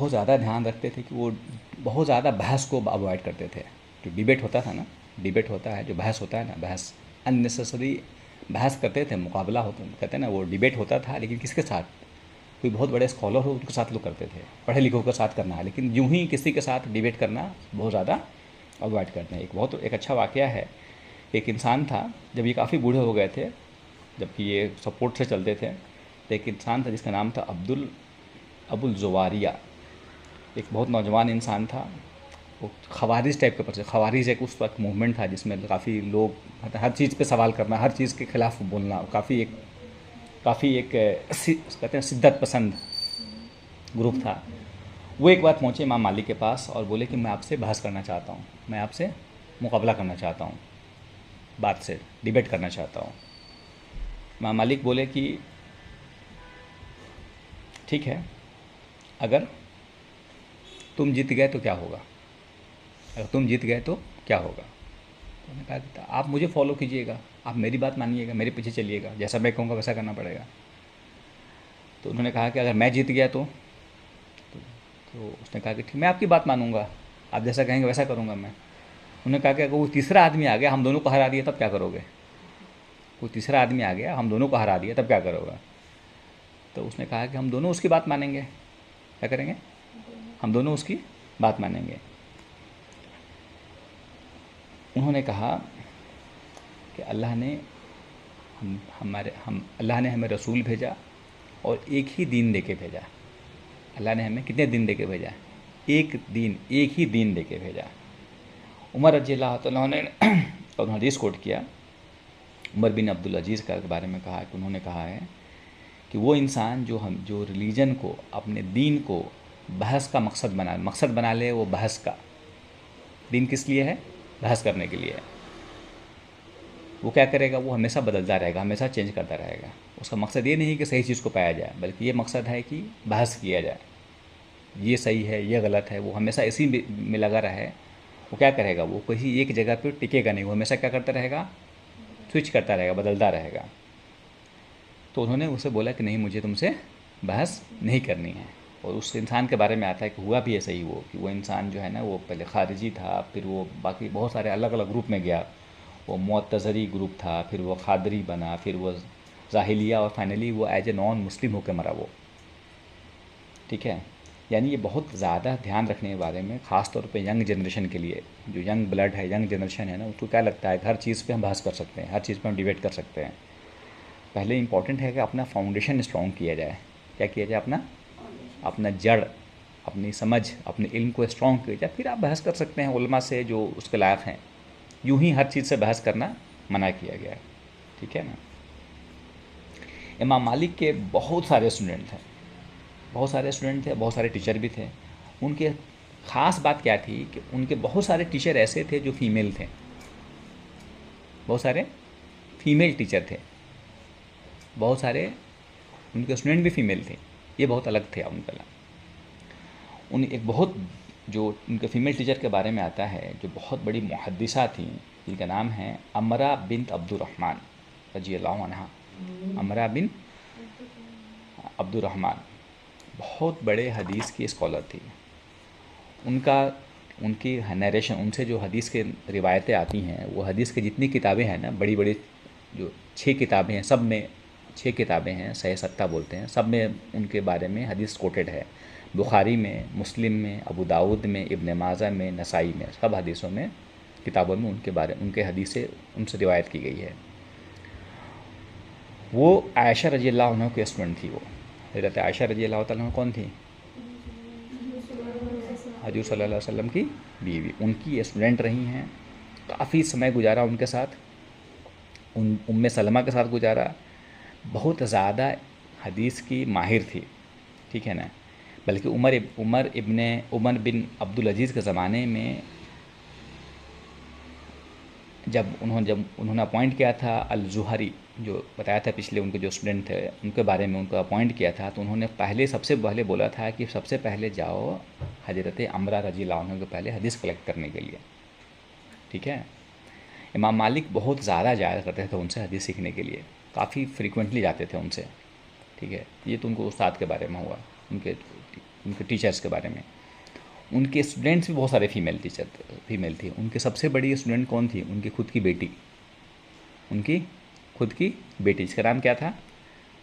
बहुत ज़्यादा ध्यान रखते थे कि वो बहुत ज़्यादा बहस को अवॉइड करते थे। जो डिबेट होता था ना, डिबेट होता है, जो बहस होता है ना, बहस अननेसेसरी बहस करते थे, मुकाबला होता कहते हैं ना, वो डिबेट होता था, लेकिन किसके साथ? कोई बहुत बड़े स्कॉलर हो उनके साथ लोग करते थे, पढ़े लिखों के साथ करना है, लेकिन यूं ही किसी के साथ डिबेट करना बहुत ज़्यादा अवॉइड करते हैं। एक अच्छा वाक़या है, एक इंसान था, जब ये काफ़ी बूढ़े हो गए थे, जबकि ये सपोर्ट से चलते थे, तो एक इंसान था जिसका नाम था अबुल ज़ुवारिया। एक बहुत नौजवान इंसान था, वो खवारिज टाइप के पर्सन। खवारिज एक उस वक्त मूवमेंट था जिसमें काफ़ी लोग हर चीज़ पे सवाल करना, हर चीज़ के खिलाफ बोलना, काफ़ी एक कहते हैं शिद्दत पसंद ग्रुप था। वो एक बार पहुँचे इमाम मालिक के पास और बोले कि मैं आपसे बहस करना चाहता हूँ, मैं आपसे मुकाबला करना चाहता हूँ, बात से डिबेट करना चाहता हूँ। इमाम मालिक बोले कि ठीक है, अगर तुम जीत गए तो क्या होगा? अगर तुम जीत गए तो क्या होगा? तो उन्होंने कहा कि आप मुझे फॉलो कीजिएगा, आप मेरी बात मानिएगा, मेरे पीछे चलिएगा, जैसा मैं कहूँगा वैसा करना पड़ेगा। तो उन्होंने कहा कि अगर मैं जीत गया तो उसने कहा कि ठीक, मैं आपकी बात मानूंगा, आप जैसा कहेंगे वैसा करूँगा मैं। उन्होंने कहा कि अगर वो तीसरा आदमी आ गया, हम दोनों को हरा दिया, तब क्या करोगे? कोई तीसरा आदमी आ गया, हम दोनों को हरा दिया, तब क्या करोगे? तो उसने कहा कि हम दोनों उसकी बात मानेंगे। क्या करेंगे? हम दोनों उसकी बात मानेंगे। उन्होंने कहा कि अल्लाह ने हमें रसूल भेजा और एक ही दीन देके भेजा। अल्लाह ने हमें कितने दिन देके भेजा? एक ही दीन देके भेजा। उमर रज़ी अल्लाह तआला ने उन्होंने हदीस कोट किया, उमर बिन अब्दुल अजीज़ के बारे में कहा कि उन्होंने कहा है कि वो इंसान जो रिलीजन को, अपने दीन को बहस का मकसद बना ले, वो बहस का दीन किस लिए है? बहस करने के लिए है। वो क्या करेगा? वो हमेशा बदलता रहेगा, हमेशा चेंज करता रहेगा। उसका मकसद ये नहीं कि सही चीज़ को पाया जाए, बल्कि ये मकसद है कि बहस किया जाए, ये सही है, ये गलत है। वो हमेशा इसी में लगा रहे। वो क्या करेगा? वो किसी एक जगह पर टिकेगा नहीं, वो हमेशा क्या करता रहेगा? स्विच करता रहेगा, बदलता रहेगा। तो उन्होंने उसे बोला कि नहीं, मुझे तुमसे बहस नहीं करनी है। और उस इंसान के बारे में आता है कि हुआ भी ऐसा ही वो, कि वो इंसान जो है ना, वो पहले खारिजी था, फिर वो बाकी बहुत सारे अलग अलग ग्रुप में गया। वो मुअत्तज़री ग्रुप था, फिर वो खादरी बना, फिर वो जाहिलिया, और फाइनली वो एज ए नॉन मुस्लिम होकर मरा वो। ठीक है, यानी ये बहुत ज़्यादा ध्यान रखने के बारे में, ख़ास तौर पे यंग जनरेशन के लिए। जो यंग ब्लड है, यंग जनरेशन है ना, उसको क्या लगता है हर चीज़ पे हम बहस कर सकते हैं, हर चीज़ पे हम डिबेट कर सकते हैं। पहले इम्पॉर्टेंट है कि अपना फाउंडेशन स्ट्रॉन्ग किया जाए। क्या किया जाए? अपना जड़, अपनी समझ, अपने इल्म को स्ट्रॉन्ग किया जाए, फिर आप बहस कर सकते हैं उलमा से जो उसके लायक हैं। यूं ही हर चीज़ से बहस करना मना किया गया है। ठीक है ना? इमाम मालिक के बहुत सारे स्टूडेंट थे, बहुत सारे टीचर भी थे। उनके ख़ास बात क्या थी कि उनके बहुत सारे टीचर ऐसे थे जो फीमेल थे, बहुत सारे फीमेल टीचर थे, बहुत सारे उनके स्टूडेंट भी फीमेल थे। ये बहुत अलग थे उनका। एक बहुत जो उनके फ़ीमेल टीचर के बारे में आता है, जो बहुत बड़ी मुहद्दिसा थी, जिनका नाम है अमरा बिन्त अब्दुर्रहमान रज़ी अल्लाह अन्हा। अमरा बिन अब्दुर्रहमान बहुत बड़े हदीस की स्कॉलर थी। उनकी नरेशन, उनसे जो हदीस के रिवायतें आती हैं, वो हदीस की जितनी किताबें हैं ना, बड़ी बड़ी जो 6 किताबें हैं, सब में 6 किताबें हैं, सही सत्ता बोलते हैं, सब में उनके बारे में हदीस कोटेड है। बुखारी में, मुस्लिम में, अबू दाऊद में, इब्न माजा में, नसाई में, सब हदीसों में, किताबों में उनके हदीसें उनसे रिवायत की गई है। वो आयशा रज़ी अल्लाह अन्हा के स्टूडेंट थी। वो हज़रत आयशा रज़ी अल्लाह तआला अन्हा कौन थी? हजूर सल्लल्लाहु अलैहि वसल्लम की बीवी, उनकी स्टूडेंट रही हैं। काफ़ी समय गुजारा उनके साथ, उम्मे सलमा के साथ गुजारा। बहुत ज़्यादा हदीस की माहिर थी। ठीक है ना? बल्कि उमर बिन अब्दुल अजीज़ के ज़माने में जब उन्होंने अपॉइंट किया था अल ज़ुहरी, जो बताया था पिछले, उनके जो स्टूडेंट थे उनके बारे में उनको अपॉइंट किया था, तो उन्होंने सबसे पहले बोला था कि सबसे पहले जाओ हज़रत अमरा रज़ी अल्लाह अन्हा के पहले हदीस कलेक्ट करने के लिए। ठीक है? इमाम मालिक बहुत ज़्यादा जाया करते थे उनसे हदीस सीखने के लिए, काफ़ी फ्रीक्वेंटली जाते थे उनसे। ठीक है? ये तो उनको उस्ताद के बारे में हुआ, उनके उनके टीचर्स के बारे में। उनके स्टूडेंट्स भी बहुत सारे फीमेल थी। उनके सबसे बड़ी स्टूडेंट कौन थी? उनकी खुद की बेटी, जिसका नाम क्या था?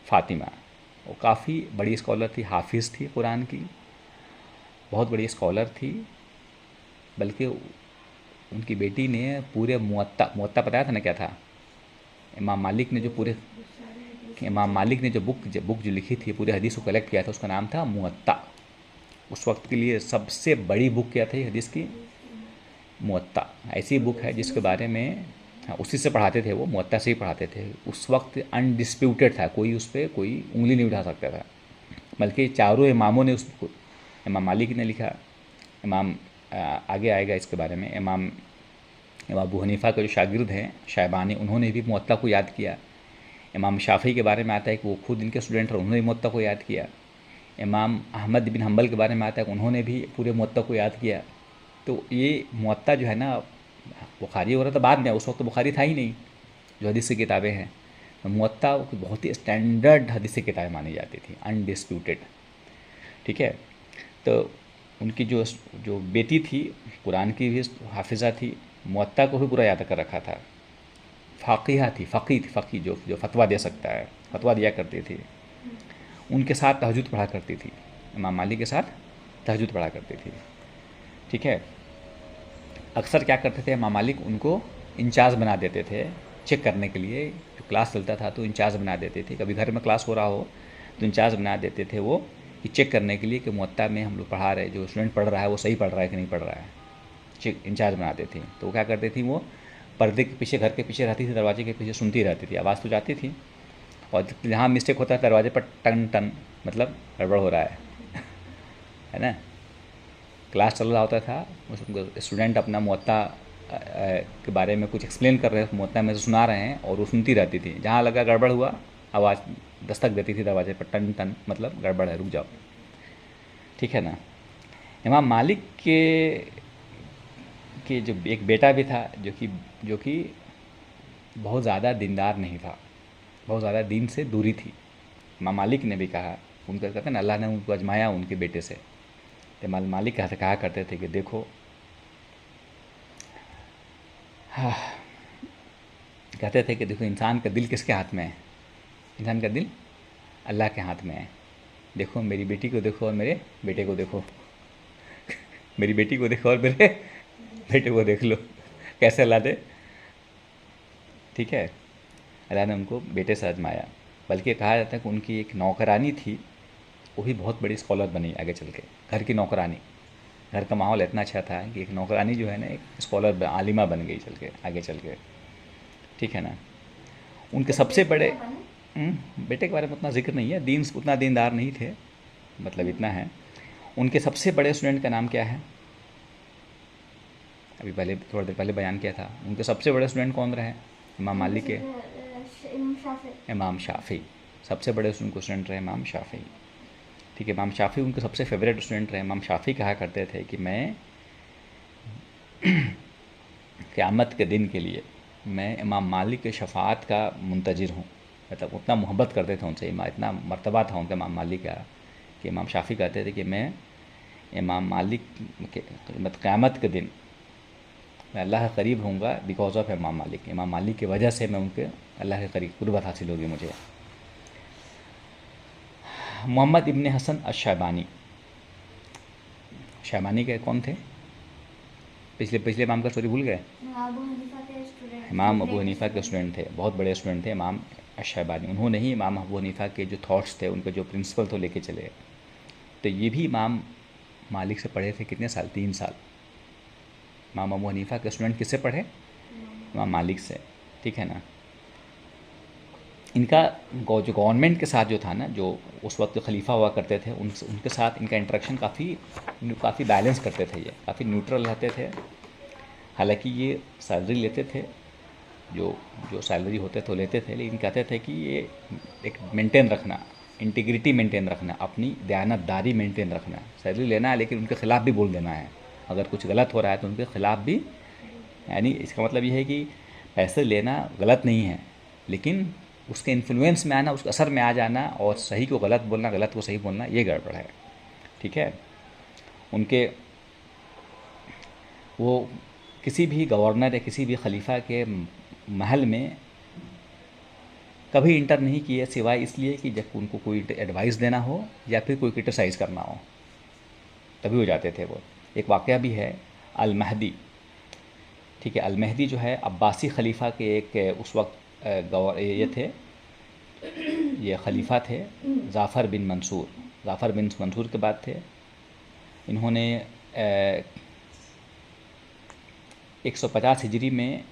फ़ातिमा। वो काफ़ी बड़ी स्कॉलर थी, हाफिज़ थी कुरान की, बहुत बड़ी स्कॉलर थी। बल्कि उनकी बेटी ने पूरे मुअत्ता बताया था ना क्या था? इमाम मालिक ने जो बुक जो लिखी थी, पूरे हदीस को कलेक्ट किया था, उसका नाम था मुअत्ता। उस वक्त के लिए सबसे बड़ी बुक क्या थी हदीस की? मुअत्ता। ऐसी बुक है जिसके बारे में, हाँ, उसी से पढ़ाते थे वो, मुअत्ता से ही पढ़ाते थे। उस वक्त अनडिस्प्यूटेड था, कोई उस पर कोई उंगली नहीं उठा सकता था। बल्कि चारों इमामों ने उसको, इमाम मालिक ने लिखा, इमाम आगे आएगा इसके बारे में, इमाम अबू हनीफ़ा के जो शागिर्द हैं शैबानी, उन्होंने भी मुअत्ता को याद किया। इमाम शाफ़ी के बारे में आता है कि वो खुद इनके स्टूडेंट रहे, उन्होंने मुअत्ता को याद किया। इमाम अहमद बिन हम्बल के बारे में आता है कि उन्होंने भी पूरे मुअत्ता को याद किया। तो ये मुअत्ता जो है ना, बुखारी वगैरह तो बाद में, उस वक्त तो बुखारी था ही नहीं, जो हदीस की किताबें हैं। तो मुअत्ता बहुत ही स्टैंडर्ड हदीस की किताबें मानी जाती थी, अनडिस्प्यूटेड। ठीक है। तो उनकी जो जो बेटी थी, कुरान की भी हाफिज़ा थी, मुअत्ता को भी पूरा याद कर रखा था। फ़ाक़ीहा थी, फ़क़ी जो फतवा दे सकता है, फतवा दिया करती थी। उनके साथ तहज्जुद पढ़ा करती थी, इमाम मालिक के साथ तहज्जुद पढ़ा करती थी। ठीक है। अक्सर क्या करते थे इमाम मालिक, उनको इंचार्ज बना देते थे चेक करने के लिए। जो क्लास चलता था तो इंचार्ज बना देते थे, कभी घर में क्लास हो रहा हो तो इंचार्ज बना देते थे वो, कि चेक करने के लिए कि मुअत्ता में हम लोग पढ़ा रहे, जो स्टूडेंट पढ़ रहा है वो सही पढ़ रहा है कि नहीं पढ़ रहा है। चेक इंचार्ज बनाते थे। तो वो क्या करती थी, वो पर्दे के पीछे, घर के पीछे रहती थी, दरवाजे के पीछे सुनती रहती थी। आवाज़ तो जाती थी, और जहाँ मिस्टेक होता है दरवाजे पर टन टन, मतलब गड़बड़ हो रहा है ना। क्लास चल रहा होता था, उसको स्टूडेंट अपना मुअत्ता के बारे में कुछ एक्सप्लेन कर रहे हैं, मुअत्ता में से सुना रहे हैं, और वो सुनती रहती थी। जहाँ लगा गड़बड़ हुआ, आवाज़ दस्तक देती थी दरवाजे पर, टन टन, मतलब गड़बड़ है, रुक जाओ। ठीक है ना। इमाम मालिक के जो एक बेटा भी था, जो कि बहुत ज़्यादा दीनदार नहीं था, बहुत ज़्यादा दीन से दूरी थी। इमाम मालिक ने भी कहा, उनका कहते हैं ना, अल्लाह ने उनको आजमाया उनके बेटे से। तो इमाम मालिक कहा करते थे कि देखो, हाँ, कहते थे कि देखो, इंसान का दिल किसके हाथ में है? इंसान का दिल अल्लाह के हाथ में है। देखो, मेरी बेटी को देखो और मेरे बेटे को देखो मेरी बेटी को देखो और मेरे बेटे को देख लो, कैसे अल्लाह दे। ठीक है। अल्लाह ने उनको बेटे से आजमाया। बल्कि कहा जाता है कि उनकी एक नौकरानी थी, वो भी बहुत बड़ी स्कॉलर बनी आगे चल के। घर की नौकरानी, घर का माहौल इतना अच्छा था कि एक नौकरानी जो है ना, एक स्कॉलर आलिमा बन गई आगे चल के। ठीक है ना। उनके सबसे बड़े बेटे के बारे में उतना जिक्र नहीं है, उतना दीनदार नहीं थे, मतलब इतना है। उनके सबसे बड़े स्टूडेंट का नाम क्या है? अभी पहले, थोड़ी देर पहले बयान किया था। उनके सबसे बड़े स्टूडेंट कौन रहे? इमाम मालिक के इमाम शाफ़ी। सबसे बड़े उनको स्टूडेंट रहे इमाम शाफ़ी। ठीक है। इमाम शाफ़ी उनके सबसे फेवरेट स्टूडेंट रहे। इमाम शाफ़ी कहा करते थे कि मैं क़यामत के दिन के लिए मैं इमाम मालिक के शफ़ाअत का मुंतज़िर हूँ। मतलब उतना मोहब्बत करते थे उनसे, इतना मर्तबा था उनका इमाम मालिक का, कि इमाम शाफ़ी कहते थे कि मैं इमाम मालिक के क़यामत के दिन मैं अल्लाह के करीब होऊंगा बिकॉज ऑफ इमाम मालिक की वजह से मैं उनके अल्लाह के करीब कुर्बत हासिल होगी मुझे। मोहम्मद इब्न हसन अश-शैबानी, शैबानी के कौन थे? पिछले इमाम का स्टोरी भूल गए? इमाम अबू हनीफ़ा के स्टूडेंट थे, बहुत बड़े स्टूडेंट थे इमाम अश-शैबानी। उन्होंने ही इमाम अबू हनीफ़ा के जो थॉट्स थे, उनके जो प्रिंसिपल थे लेके चले। तो ये भी इमाम मालिक से पढ़े थे कितने साल? 3 साल। इमाम अबू हनीफ़ा के स्टूडेंट किससे पढ़े? इमाम मालिक से। ठीक है ना। इनका जो गवर्नमेंट के साथ जो था ना, जो उस वक्त खलीफा हुआ करते थे, उनके साथ इनका इंटरेक्शन काफ़ी बैलेंस करते थे, ये काफ़ी न्यूट्रल रहते थे। हालांकि ये सैलरी लेते थे, जो सैलरी होते थे लेते थे, लेकिन कहते थे कि ये एक मेंटेन रखना, इंटीग्रिटी मेंटेन रखना, अपनी दयानतदारी मेंटेन रखना। सैलरी लेना है लेकिन उनके ख़िलाफ़ भी बोल देना है, अगर कुछ गलत हो रहा है तो उनके ख़िलाफ़ भी। यानी इसका मतलब ये है कि पैसे लेना गलत नहीं है, लेकिन उसके इन्फ्लुएंस में आना, उसके असर में आ जाना, और सही को गलत बोलना, गलत को सही बोलना, ये गड़बड़ है। ठीक है। उनके वो किसी भी गवर्नर या किसी भी खलीफा के महल में कभी इंटर नहीं किए, सिवाय इसलिए कि जब उनको कोई एडवाइस देना हो या फिर कोई क्रिटिसाइज़ करना हो, तभी हो जाते थे वो। एक वाक़या भी है, अल महदी, ठीक है। अल महदी जो है अब्बासी खलीफा के एक उस वक्त ये थे, ये खलीफा थे ज़ाफ़र बिन मंसूर। ज़ाफ़र बिन मंसूर के बाद थे। इन्होंने 150 हिजरी में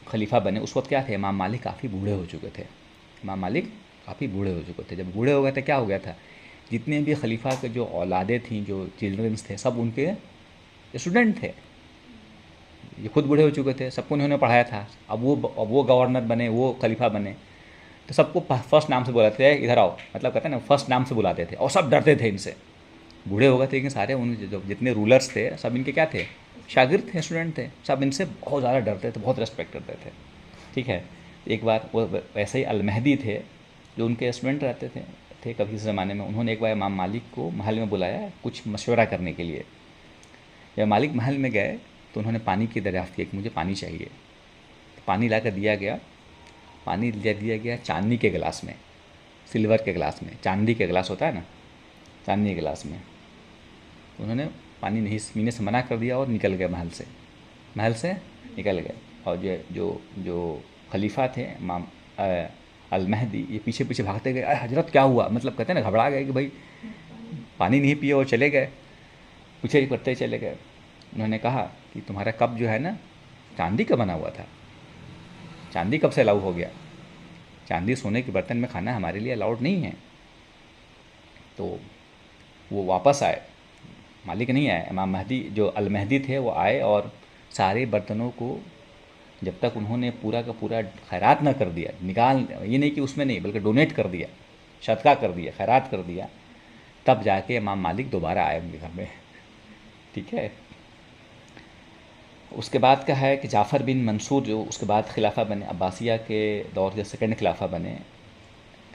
खलीफा बने। उस वक्त क्या थे, इमाम मालिक काफ़ी बूढ़े हो चुके थे। इमाम मालिक काफ़ी बूढ़े हो चुके थे। जब बूढ़े हो गए थे क्या हो गया था, जितने भी खलीफा के जो औलादे थीं, जो चिल्ड्रंस थे, सब उनके स्टूडेंट थे। ये खुद बूढ़े हो चुके थे, सबको उन्होंने पढ़ाया था। अब वो गवर्नर बने, वो खलीफा बने, तो सबको फर्स्ट नाम से बुलाते थे, इधर आओ, मतलब कहते हैं ना, फर्स्ट नाम से बुलाते थे। और सब डरते थे इनसे। बूढ़े हो गए थे लेकिन सारे उन जो जितने रूलर्स थे सब इनके क्या थे, शागिर्द थे, स्टूडेंट थे। सब इनसे बहुत ज़्यादा डरते थे, बहुत रेस्पेक्ट करते थे, ठीक है। एक बार वो वैसे ही अल महदी थे, जो उनके स्टूडेंट रहते थे कभी इस ज़माने में। उन्होंने एक बार इमाम मालिक को महल में बुलाया कुछ मशवरा करने के लिए। जब मालिक महल में गए तो उन्होंने पानी की दरियाफ़्त की कि मुझे पानी चाहिए। तो पानी ला कर दिया गया। पानी दिया गया चांदी के गिलास में, सिल्वर के गिलास में। चांदी के गिलास होता है ना, चांदी के गिलास में। उन्होंने पानी नहीं पीने से मना कर दिया और निकल गए महल से निकल गए। और जो जो खलीफा थे इमाम अल महदी, ये पीछे पीछे भागते गए। अरे हजरत क्या हुआ, मतलब कहते हैं ना, घबरा गए कि भाई पानी नहीं पिए और चले गए, पीछे करते चले गए। उन्होंने कहा कि तुम्हारा कप जो है ना, चांदी का बना हुआ था, चांदी कब से अलाउ हो गया? चांदी सोने के बर्तन में खाना हमारे लिए अलाउड नहीं है। तो वो वापस आए, मालिक नहीं आए, इमाम महदी जो अल महदी थे वो आए और सारे बर्तनों को, जब तक उन्होंने पूरा का पूरा खैरात ना कर दिया, निकाल, ये नहीं कि उसमें नहीं, बल्कि डोनेट कर दिया, सदका कर दिया, खैरात कर दिया, तब जाके इमाम मालिक दोबारा आए उनके घर में, ठीक है। उसके बाद का है कि जाफ़र बिन मंसूर जो उसके बाद खिलाफा बने, अब्बासिया के दौर से सेकंड खिलाफा बने।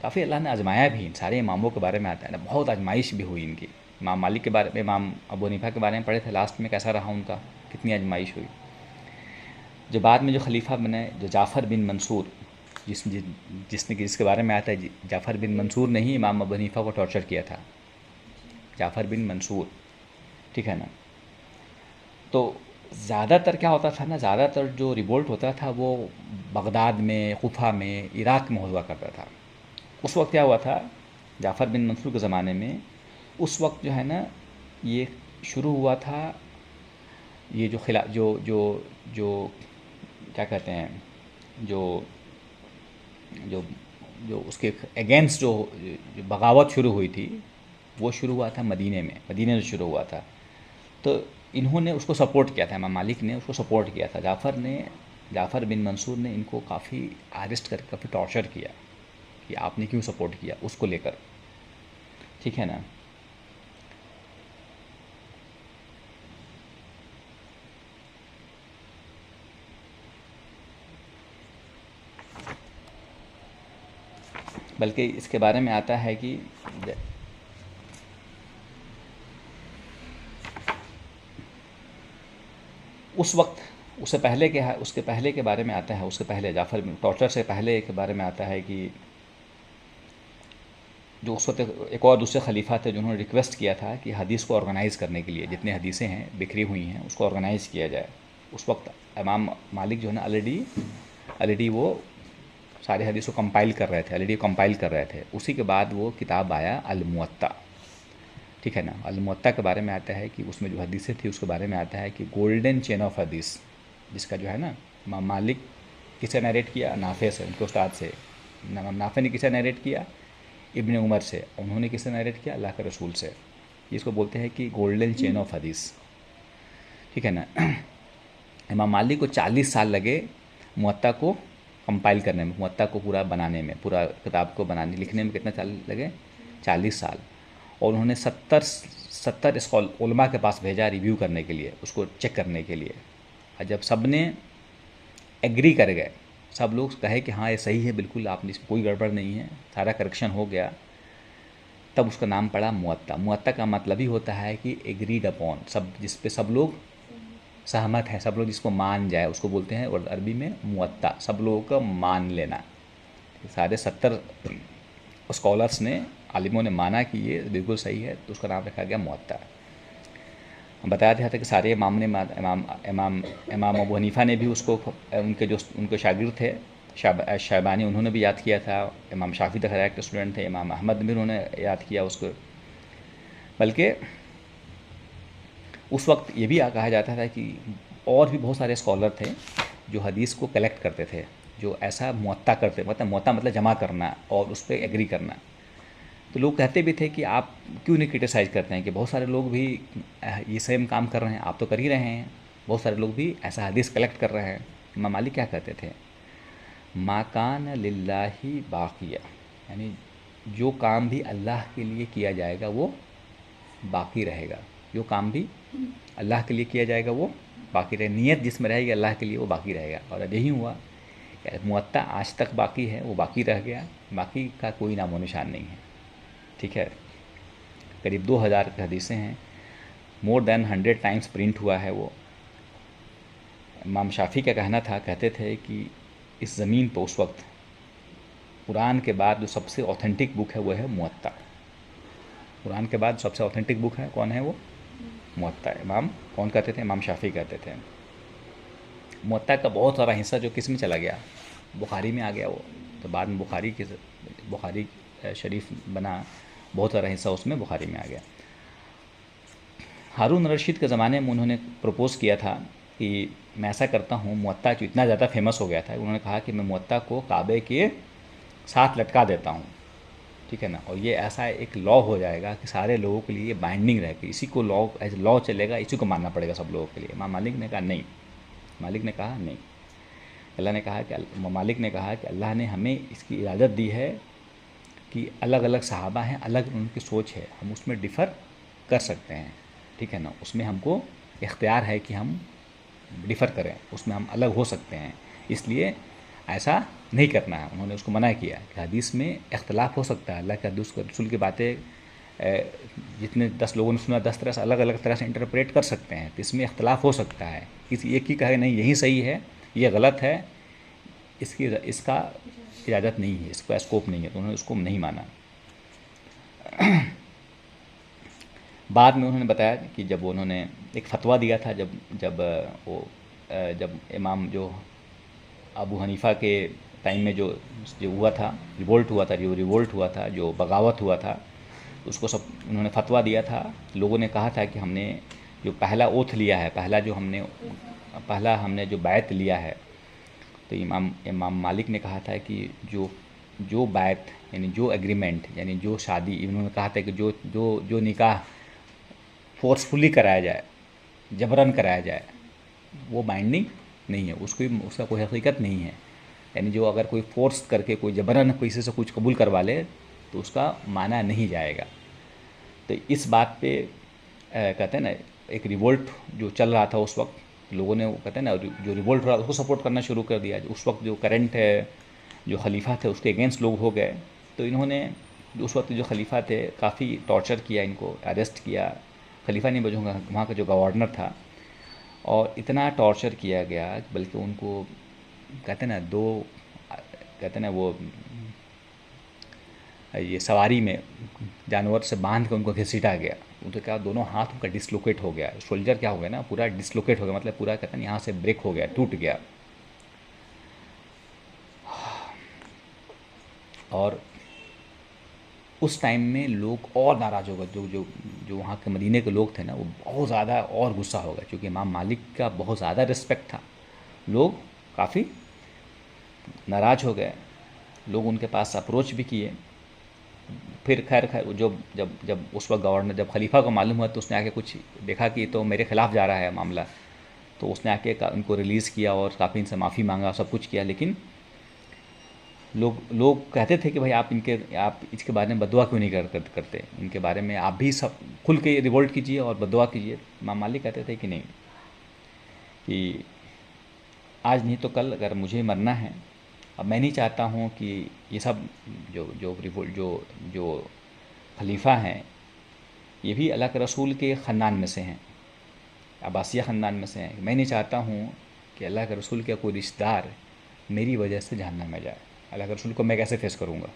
काफ़ी अल्लाह ने आजमाया भी, इन सारे इमामों के बारे में आता है ना, बहुत आजमाइश भी हुई इनकी। इमाम मालिक के बारे में, इमाम अबू हनीफा के बारे में पढ़े थे लास्ट में, कैसा रहा उनका, कितनी आजमाइश हुई। जो बाद में जो खलीफा बने, जो जाफ़र बिन मंसूर, जिसके बारे में आता है, जाफ़र बिन मंसूर ने ही इमाम अबू हनीफा को टॉर्चर किया था, जाफ़र बिन मंसूर, ठीक है ना। तो ज़्यादातर क्या होता था ना, ज़्यादातर जो रिवोल्ट होता था वो बगदाद में, कुफा में, इराक़ में हुआ करता था। उस वक्त क्या हुआ था, जाफ़र बिन मंसूर के ज़माने में, उस वक्त जो है ना, ये शुरू हुआ था, ये जो खिला जो जो जो क्या कहते हैं, जो जो जो उसके अगेंस्ट जो बगावत शुरू हुई थी, वो शुरू हुआ था मदीने में, मदीने से शुरू हुआ था। तो इन्होंने उसको सपोर्ट किया था, इमाम मालिक ने उसको सपोर्ट किया था। जाफ़र बिन मंसूर ने इनको काफ़ी अरेस्ट करके काफ़ी टॉर्चर किया कि आपने क्यों सपोर्ट किया उसको लेकर, ठीक है ना। बल्कि इसके बारे में आता है कि उस वक्त, उसके पहले के बारे में आता है, उसके पहले जाफ़र टॉर्चर से पहले के बारे में आता है कि जो उस वक्त एक और दूसरे खलीफा थे जिन्होंने रिक्वेस्ट किया था कि हदीस को ऑर्गेनाइज़ करने के लिए, जितने हदीसें हैं बिखरी हुई हैं उसको ऑर्गेनाइज़ किया जाए। उस वक्त इमाम मालिक जो है ना, ऑलरेडी वो सारे हदीस को कंपाइल कर रहे थे। उसी के बाद वो किताब आया अल मुअत्ता, ठीक है ना। अल मुअत्ता के बारे में आता है कि उसमें जो हदीसें थी उसके बारे में आता है कि गोल्डन चेन ऑफ हदीस, जिसका जो है ना, इमाम मालिक किसे नरेट किया, नाफे से, उनके उस्ताद से। नाफे ने किसे नरेट किया, इब्ने उमर से। उन्होंने किसे नरेट किया, अल्लाह के रसूल से। इसको बोलते हैं कि गोल्डन चेन ऑफ हदीस, ठीक है ना। इमाम मालिक को 40 साल लगे मुअत्ता को कंपाइल करने में, मुअत्ता को पूरा बनाने में, पूरा किताब को लिखने में कितना साल लगे, 40 साल। और उन्होंने 70 उलमा के पास भेजा रिव्यू करने के लिए, उसको चेक करने के लिए। और जब सब ने एग्री कर गए, सब लोग कहे कि हाँ ये सही है, बिल्कुल आपने इसमें कोई गड़बड़ नहीं है, सारा करेक्शन हो गया, तब उसका नाम पड़ा मुअत्ता। मुअत्ता का मतलब ही होता है कि एग्रीड अपॉन, सब जिस पे सब लोग सहमत हैं, सब लोग जिसको मान जाए उसको बोलते हैं, और अरबी में मुअत्ता, सब लोगों का मान लेना। साढ़े 70 स्कॉलर्स ने, आलिमों ने माना कि ये बिल्कुल सही है, तो उसका नाम रखा गया मुअत्ता। हम बताया था कि सारे इमाम ने, इमाम इमाम इमाम अबू हनीफ़ा ने भी उसको, उनके शागिर्द थे शैबानी, उन्होंने भी याद किया था। इमाम शाफी तो डायरेक्ट स्टूडेंट थे, इमाम अहमद भी उन्होंने याद किया उसको। बल्कि उस वक्त ये भी कहा जाता था कि और भी बहुत सारे स्कॉलर थे जो हदीस को कलेक्ट करते थे, जो ऐसा मुअत्ता करते, मतलब मुअत्ता मतलब जमा करना और उस पर एग्री करना। तो लोग कहते भी थे कि आप क्यों नहीं क्रिटिसाइज़ करते हैं कि बहुत सारे लोग भी ये सेम काम कर रहे हैं, आप तो कर ही रहे हैं, बहुत सारे लोग भी ऐसा हदीस कलेक्ट कर रहे हैं। इमाम मालिक क्या कहते थे, माकान लिल्लाही बाकिया, यानी जो काम भी अल्लाह के लिए किया जाएगा वो बाकी रहेगा। जो काम भी अल्लाह के लिए किया जाएगा वो बाकी रहे, नीयत जिसमें रहेगी अल्लाह के लिए वो बाकी रहेगा। और यही हुआ, मुअत्ता आज तक बाकी है, वो बाकी रह गया, बाकी का कोई नामो निशान नहीं है। ठीक है, करीब 2000 हदीसें हैं, मोर देन 100 टाइम्स प्रिंट हुआ है वो। इमाम शाफी का कहना था, कहते थे कि इस ज़मीन पर उस वक्त कुरान के बाद जो सबसे ऑथेंटिक बुक है वो है मुअत्ता। कुरान के बाद सबसे ऑथेंटिक बुक है, कौन है वो? मुअत्ता। इमाम कौन कहते थे? इमाम शाफी कहते थे। मुअत्ता का बहुत सारा हिस्सा जो किस में चला गया, बुखारी में आ गया वो, तो बाद में बुखारी शरीफ बना, बहुत सारा हिस्सा उसमें बुखारी में आ गया। हारून रशीद के ज़माने में उन्होंने प्रपोज़ किया था कि मैं ऐसा करता हूँ, मुअत्ता जो इतना ज़्यादा फेमस हो गया था, उन्होंने कहा कि मैं मुअत्ता को काबे के साथ लटका देता हूँ, ठीक है ना, और ये ऐसा एक लॉ हो जाएगा कि सारे लोगों के लिए बाइंडिंग रहेगी, इसी को लॉ एज लॉ चलेगा, इसी को मानना पड़ेगा सब लोगों के लिए। इमाम मालिक ने कहा नहीं, मालिक ने कहा नहीं, अल्लाह ने कहा कि, मालिक ने कहा कि अल्लाह ने हमें इसकी इजाज़त दी है कि अलग अलग सहाबा हैं, अलग उनकी सोच है, हम उसमें डिफ़र कर सकते हैं, ठीक है ना, उसमें हमको इख्तियार है कि हम डिफ़र करें, उसमें हम अलग हो सकते हैं, इसलिए ऐसा नहीं करना है। उन्होंने उसको मना किया कि हदीस में इख्तलाफ हो सकता है, अल्लाह के रसूल की बातें जितने 10 लोगों ने सुना 10 तरह से अलग अलग तरह से इंटरप्रेट कर सकते हैं, तो इसमें इख्तलाफ हो सकता है, किसी एक ही कहे नहीं यही सही है, ये गलत है, इसका इजाज़त नहीं है, इसका स्कोप नहीं है, तो उन्होंने उसको नहीं माना। बाद में उन्होंने बताया कि जब उन्होंने एक फ़तवा दिया था, जब इमाम जो अबू हनीफ़ा के टाइम में जो हुआ था, रिवोल्ट हुआ था, जो बगावत हुआ था, उसको सब उन्होंने फ़तवा दिया था। लोगों ने कहा था कि हमने जो पहला ओथ लिया है, पहला हमने जो बैत लिया है, तो इमाम मालिक ने कहा था कि जो बैत यानी जो एग्रीमेंट यानी जो शादी, उन्होंने कहा था कि जो निकाह फोर्सफुली कराया जाए, जबरन कराया जाए, वो बाइंडिंग नहीं है, उसका कोई हकीकत नहीं है। यानी जो अगर कोई फोर्स करके कोई जबरन किसी से कुछ कबूल करवा ले तो उसका माना नहीं जाएगा। तो इस बात पे कहते हैं ना, एक रिवोल्ट जो चल रहा था उस वक्त, लोगों ने, कहते हैं ना, जो रिवोल्ट हो रहा था उसको सपोर्ट करना शुरू कर दिया। उस वक्त जो करंट जो खलीफा थे उसके अगेंस्ट लोग हो गए, तो इन्होंने उस वक्त जो खलीफा थे काफ़ी टॉर्चर किया, इनको अरेस्ट किया, खलीफा नहीं बजूँगा, वहाँ का जो गवर्नर था, और इतना टॉर्चर किया गया बल्कि उनको कहते हैं ना, कहते हैं ना वो ये सवारी में जानवर से बांध के उनको घसीटा गया, उनके क्या दोनों हाथ उनका डिसलोकेट हो गया, शोल्डर क्या हो गया ना, पूरा डिसलोकेट हो गया, मतलब पूरा कहते हैं यहाँ से ब्रेक हो गया, टूट गया। और उस टाइम में लोग और नाराज़ हो गए, जो वहाँ के मदीने के लोग थे ना, वो बहुत ज़्यादा और गुस्सा हो गए, क्योंकि इमाम मालिक का बहुत ज़्यादा रिस्पेक्ट था, लोग काफ़ी नाराज़ हो गए, लोग उनके पास अप्रोच भी किए। फिर खैर जब उस वक्त गवर्नर, जब खलीफा को मालूम हुआ तो उसने आके कुछ देखा कि तो मेरे ख़िलाफ़ जा रहा है मामला, तो उसने आके उनको रिलीज़ किया और काफ़ी इनसे माफ़ी मांगा, सब कुछ किया। लेकिन लोग कहते थे कि भाई आप इसके बारे में बददुआ क्यों नहीं करते, इनके बारे में आप भी सब खुल के रिवोल्ट कीजिए और बददुआ कीजिए। इमाम मालिक कहते थे कि नहीं, कि आज नहीं तो कल अगर मुझे मरना है, अब मैं नहीं चाहता हूँ कि ये सब जो रिवोल्ट जो खलीफा हैं ये भी अल्लाह के रसूल के ख़ानदान में से हैं, अब्बासिया ख़ानदान में से हैं। मैं नहीं चाहता हूँ कि अल्लाह के रसूल का कोई रिश्तेदार मेरी वजह से जहन्नम में जाए। अल्लाह के रसूल को मैं कैसे फेस करूँगा?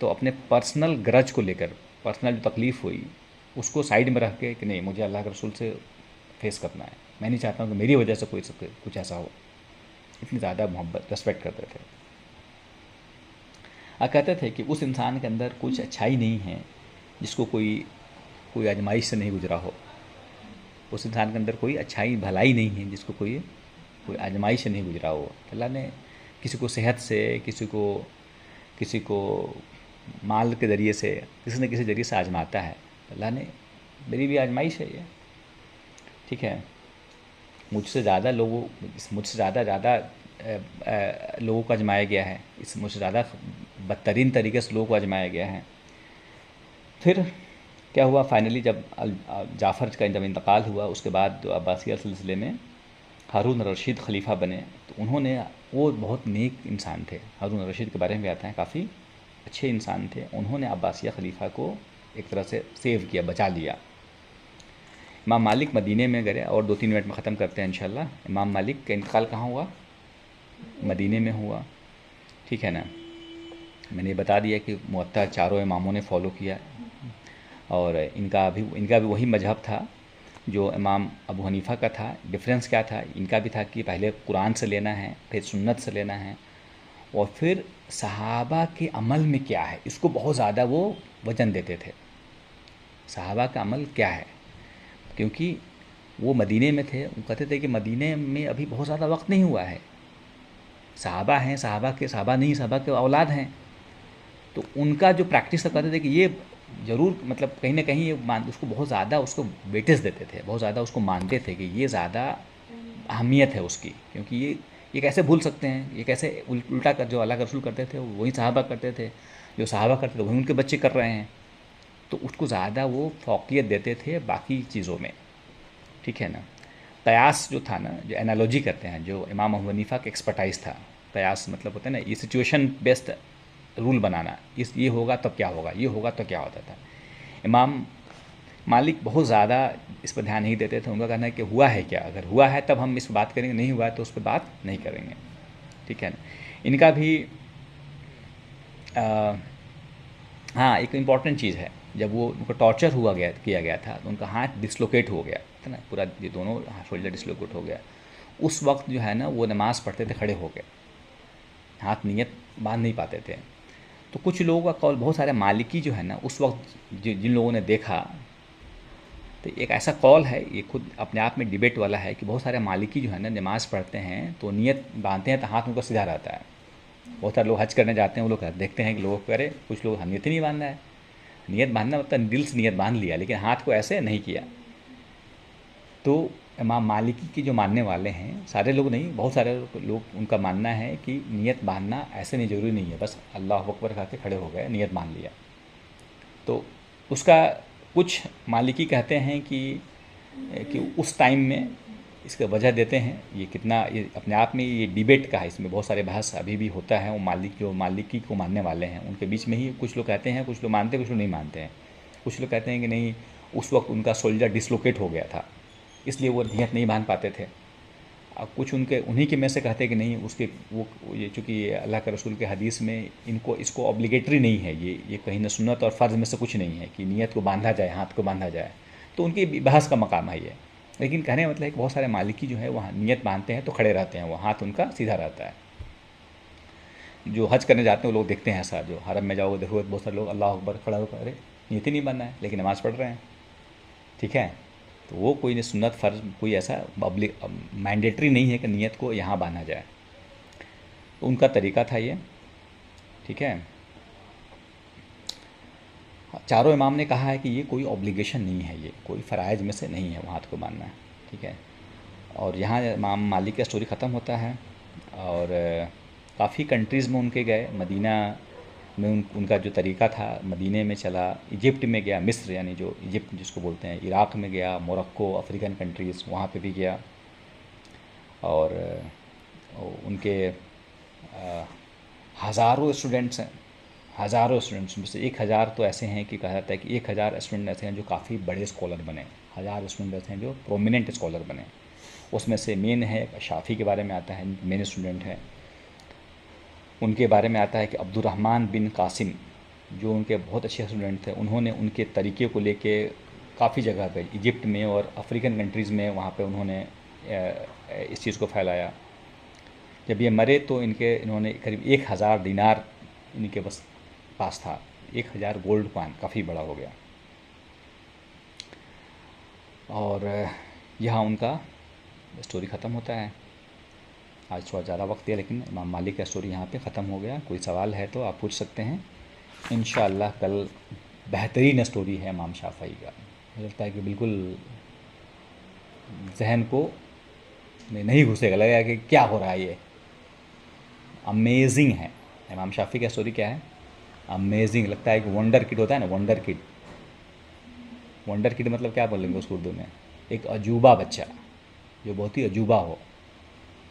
तो अपने पर्सनल ग्रज को लेकर, पर्सनल जो तकलीफ़ हुई उसको साइड में रख के कि नहीं, मुझे अल्लाह के रसूल से फेस करना है, मैं नहीं चाहता हूँ कि मेरी वजह से कोई कुछ ऐसा हो। इतनी ज़्यादा मोहब्बत, रेस्पेक्ट करते थे। कहते थे कि उस इंसान के अंदर कुछ अच्छाई नहीं है जिसको कोई कोई आजमाइश से नहीं गुजरा हो। उस इंसान के अंदर कोई अच्छाई भलाई नहीं है जिसको कोई कोई आजमाइश से नहीं गुजरा हो। अल्लाह ने किसी को सेहत से, किसी को माल के ज़रिए से, किसी न किसी ज़रिए से आजमाता है। अल्लाह ने, मेरी भी आजमाइश है ये, ठीक है। मुझसे ज़्यादा लोगों को आजमाया गया है, मुझसे ज़्यादा बदतरीन तरीके से लोगों को आजमाया गया है। फिर क्या हुआ, फाइनली जब जाफ़र का जब इंतकाल हुआ, उसके बाद जो अब्बासिया सिलसिले में हारून रशीद खलीफा बने, तो उन्होंने, वो बहुत नेक इंसान थे। हारून रशीद के बारे में भी आता है, काफ़ी अच्छे इंसान थे। उन्होंने अब्बासिया खलीफा को एक तरह से सेव किया, बचा लिया। इमाम मालिक मदीने में गए, और 2-3 मिनट में ख़त्म करते हैं इंशाल्लाह। इमाम मालिक का इंतकाल कहाँ हुआ? मदीने में हुआ, ठीक है ना। मैंने बता दिया कि मुअत्ता चारों इमामों ने फॉलो किया, और इनका भी वही मजहब था जो इमाम अबू हनीफ़ा का था। डिफरेंस क्या था? इनका भी था कि पहले कुरान से लेना है, फिर सुन्नत से लेना है, और फिर सहाबा के अमल में क्या है, इसको बहुत ज़्यादा वो वज़न देते थे। सहाबा का अमल क्या है, क्योंकि वो मदीने में थे। वो कहते थे कि मदीने में अभी बहुत ज़्यादा वक्त नहीं हुआ है, सहाबा हैं, सहाबा के औलाद हैं। तो उनका जो प्रैक्टिस करते थे कि ये ज़रूर, मतलब कहीं ना कहीं ये उसको बहुत ज़्यादा उसको वेटेज देते थे, बहुत ज़्यादा उसको मानते थे कि ये ज़्यादा अहमियत है उसकी, क्योंकि ये कैसे भूल सकते हैं, ये कैसे उल्टा कर, जो अल्लाह के रसूल करते थे वही सहाबा करते थे, जो सहाबा करते थे वही उनके बच्चे कर रहे हैं। तो उसको ज़्यादा वो फौकियत देते थे बाकी चीज़ों में, ठीक है ना। कयास जो था ना, जो एनालॉजी करते हैं, जो इमाम अबू हनीफ़ा का एक्सपर्टाइज़ था। कयास मतलब होता है ना, ये सिचुएशन बेस्ड रूल बनाना, ये होगा तब क्या होगा, ये होगा तो क्या होता था। इमाम मालिक बहुत ज़्यादा इस पर ध्यान नहीं देते थे। उनका कहना है कि हुआ है क्या, अगर हुआ है तब हम इस पर बात करेंगे, नहीं हुआ है तो उस पर बात नहीं करेंगे, ठीक है ना। इनका भी हाँ, एक इम्पॉर्टेंट चीज़ है, जब वो उनका टॉर्चर किया गया था, तो उनका हाथ डिसलोकेट हो गया था ना, पूरा ये दोनों शोल्डर डिसलोकेट हो गया। उस वक्त जो है ना, वो नमाज़ पढ़ते थे खड़े होकर, हाथ नियत बांध नहीं पाते थे। तो कुछ लोगों का कौल, बहुत सारे मालिकी जो है ना उस वक्त जिन लोगों ने देखा, तो एक ऐसा कौल है, ये खुद अपने आप में डिबेट वाला है, कि बहुत सारे मालिकी जो है ना नमाज़ पढ़ते हैं तो नियत बांधते हैं तो हाथ उनका सीधा रहता है। बहुत सारे लोग हज करने जाते हैं, वो लोग देखते हैं कि लोग करे, कुछ लोग नियत ही नहीं बांधना है। नियत बांधना मतलब दिल से नियत बांध लिया, लेकिन हाथ को ऐसे नहीं किया। तो इमाम मालिकी के जो मानने वाले हैं, सारे लोग नहीं, बहुत सारे लोग, उनका मानना है कि नियत बांधना ऐसे नहीं, ज़रूरी नहीं है, बस अल्लाह अकबर कहा के खड़े हो गए, नियत बांध लिया। तो उसका कुछ मालिकी कहते हैं कि उस टाइम में इसका वजह देते हैं, ये कितना, ये अपने आप में ये डिबेट का है, इसमें बहुत सारे बहस अभी भी होता है। वो मालिकी को मानने वाले हैं उनके बीच में ही, कुछ लोग कहते हैं, कुछ लोग मानते हैं, कुछ लोग नहीं मानते हैं। कुछ लोग कहते हैं कि नहीं, उस वक्त उनका शोल्डर डिसलोकेट हो गया था, इसलिए वो नियत नहीं बांध पाते थे। अब कुछ उन्हीं के में से कहते हैं कि नहीं, उसके वो ये चूँकि अल्लाह के रसूल के हदीस में इसको ऑब्लिगेटरी नहीं है, ये कहीं न सुन्नत और फ़र्ज़ में से कुछ नहीं है कि नियत को बांधा जाए, हाथ को बांधा जाए। तो उनकी बहस का मकाम है ये। लेकिन कहने का मतलब है कि बहुत सारे मालिकी जो है वहाँ नियत बांधते हैं तो खड़े रहते हैं, वो हाथ उनका सीधा रहता है। जो हज करने जाते हैं वो लोग देखते हैं ऐसा, जो हरम में जाओगे देखोगे बहुत सारे लोग अल्लाह अकबर खड़ा होकर, अरे नियत ही नहीं बांधना है, लेकिन नमाज़ पढ़ रहे हैं, ठीक है। तो वो कोई नहीं, सुन्नत फ़र्ज़ कोई ऐसा मैंडेटरी नहीं है कि नियत को यहाँ बांधा जाए। तो उनका तरीका था ये, ठीक है। चारों इमाम ने कहा है कि ये कोई ऑब्लिगेशन नहीं है, ये कोई फ़राइज़ में से नहीं है वो हाथ को बांधना, ठीक है। और यहाँ इमाम मालिक का स्टोरी ख़त्म होता है। और काफ़ी कंट्रीज़ में उनके गए, मदीना में उनका जो तरीका था मदीने में चला, इजिप्ट में गया, मिस्र यानी जो इजिप्ट जिसको बोलते हैं, इराक़ में गया, मोरक्को, अफ्रीकन कंट्रीज़ वहाँ पे भी गया। और उनके हज़ारों स्टूडेंट्स हैं, हज़ारों स्टूडेंट्स में से 1000 तो ऐसे हैं कि कहा जाता है कि 1000 स्टूडेंट ऐसे हैं जो काफ़ी बड़े स्कॉलर बने, 1000 स्टूडेंट ऐसे हैं जो प्रोमिनेंट स्कॉलर बने। उसमें से मेन है शाफ़ी के बारे में आता है, मेन स्टूडेंट है। उनके बारे में आता है कि अब्दुर्रहमान बिन कासिम जो उनके बहुत अच्छे स्टूडेंट थे, उन्होंने उनके तरीक़े को लेके काफ़ी जगह पे इजिप्ट में और अफ्रीकन कंट्रीज़ में वहाँ पे उन्होंने इस चीज़ को फैलाया। जब ये मरे तो इन्होंने करीब 1000 दिनार इनके पास था, 1000 गोल्ड कॉइन, काफ़ी बड़ा हो गया। और यहाँ उनका स्टोरी ख़त्म होता है। आज थोड़ा ज़्यादा वक्त दिया, लेकिन इमाम मालिक का स्टोरी यहाँ पे ख़त्म हो गया। कोई सवाल है तो आप पूछ सकते हैं। इंशाअल्लाह कल बेहतरीन स्टोरी है इमाम शाफ़ई का। मुझे लगता है कि बिल्कुल जहन को में नहीं घुसेगा, लगेगा कि क्या हो रहा है, ये अमेजिंग है। इमाम शाफ़ी का स्टोरी क्या है, अमेजिंग लगता है। कि वंडर किड होता है ना, वंडर किड, वंडर किड मतलब क्या बोलेंगे उसको उर्दू में, एक अजूबा बच्चा जो बहुत ही अजूबा हो,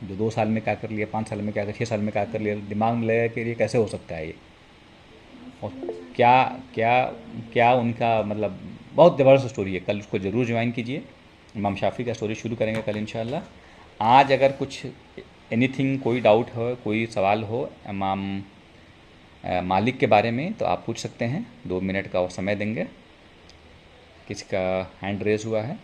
जो 2 साल में क्या कर लिया, 5 साल में क्या कर, 6 साल में क्या कर लिया, दिमाग में लगेगा कि ये कैसे हो सकता है ये, और क्या क्या क्या उनका मतलब बहुत ज़बरदस्त स्टोरी है। कल उसको ज़रूर ज्वाइन कीजिए। इमाम शाफ़ी का स्टोरी शुरू करेंगे कल इंशाअल्लाह। आज अगर कुछ एनीथिंग, कोई डाउट हो, कोई सवाल हो इमाम मालिक के बारे में तो आप पूछ सकते हैं। 2 मिनट का और समय देंगे। किसी का हैंड रेज़ हुआ है?